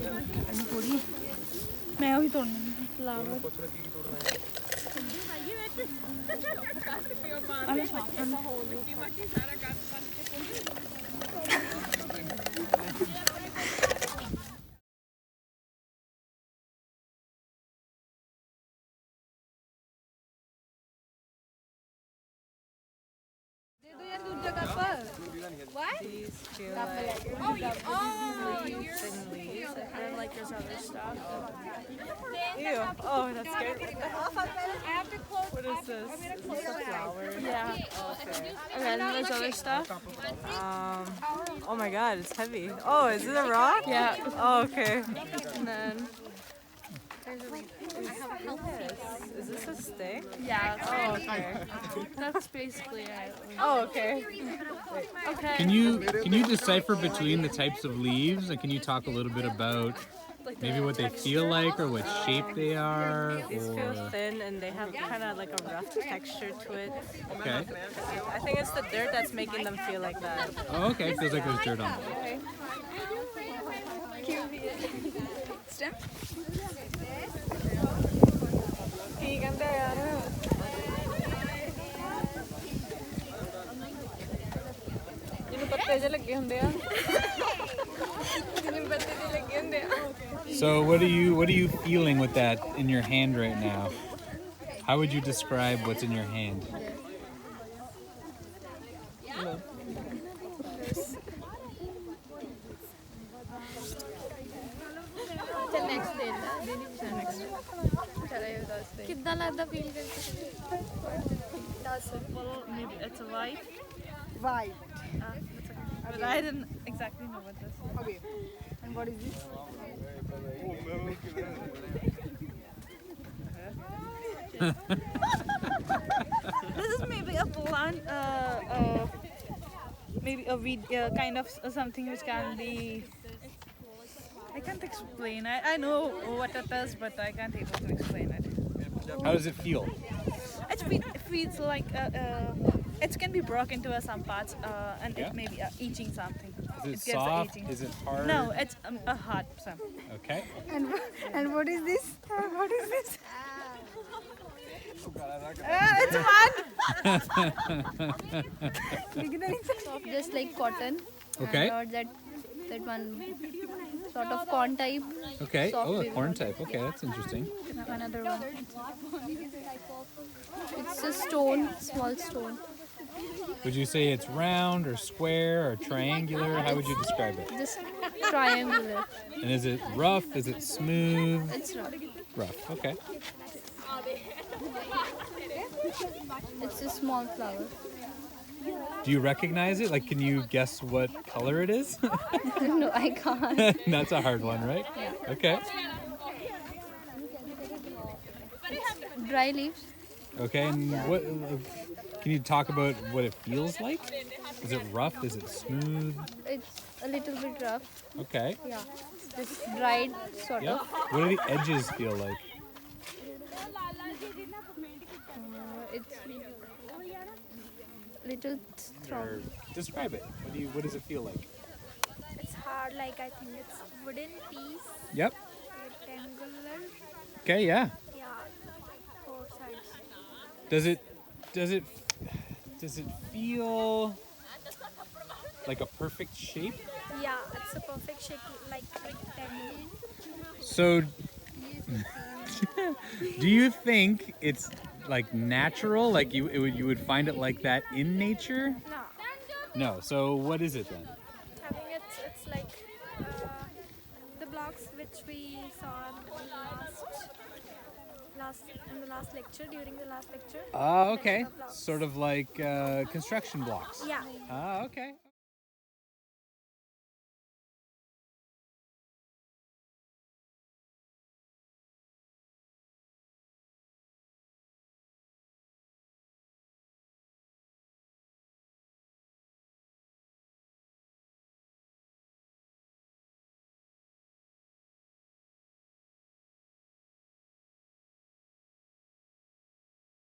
थोड़ी मैं वही तोड़ना flower These feel like leaves and leaves. I kind of like this other stuff. Ew. Oh, that's scary. What is this? Is this a flower? yeah Okay. Okay, and then there's other stuff. Oh my god, it's heavy. Oh, is it a rock? yeah Oh, okay. And then is this a stick? yeah Oh, okay. that's basically it. Oh, okay. Okay. Can you decipher between the types of leaves, and can you talk a little bit about maybe what they feel like or what shape they are? These feel Or thin and they have kind of like a rough texture to it. okay, I think it's the dirt that's making them feel like that. oh okay, feels like there's dirt on them. Stem? ਜਿਹਨੂੰ ਪੱਤੇ ਜਿਹੇ ਲੱਗੇ ਹੁੰਦੇ ਆ ਜਿਹਨੂੰ ਪੱਤੇ ਜਿਹੇ ਲੱਗੇ ਹੁੰਦੇ ਆ So what are you feeling with that in your hand right now? How would you describe what's in your hand? कितना लगता फील करके well maybe it's a white White. but I didn't exactly know what this is. Okay. And what is this? This is maybe a plant maybe a weed kind of something which can be I can't explain. I know what it is but I can't able to explain it. How does it feel? It feels like it can be broken into some parts and Yeah. it may be eating something. Is it gives a soft? eating. Is it hard? No, it's a hard some. Okay. And what is this? What is this? It's mud. soft just like cotton Okay. or that one sort of corn type Okay. Soft Oh, a feel. corn type. Okay, that's interesting. another one it's a stone small stone Would you say it's round or square or triangular? How would you describe it? just triangular And is it rough? Is it smooth? it's rough Rough. Okay. it's a small flower Do you recognize it? Like, can you guess what color it is? no I can't That's a hard one, right? Yeah. Okay. dry leaves Okay. And what? Can you talk about what it feels like? Is it rough? Is it smooth? it's a little bit rough Okay. yeah just dried sort Yeah. of What do the edges feel like? it's little strong Or describe it. What does it feel like? It's hard, like I think it's wooden piece, Yep. rectangular. Okay. Yeah. Yeah, four sides. Does it feel like a perfect shape? Yeah, it's a perfect shape, like rectangle. So, do you think it's like natural? Like you would find it like that in nature? No, No. So what is it then? I think it's like the blocks which we saw in the last lecture, during the last lecture. Ah, okay. Sort of like construction blocks. Yeah. Ah, okay.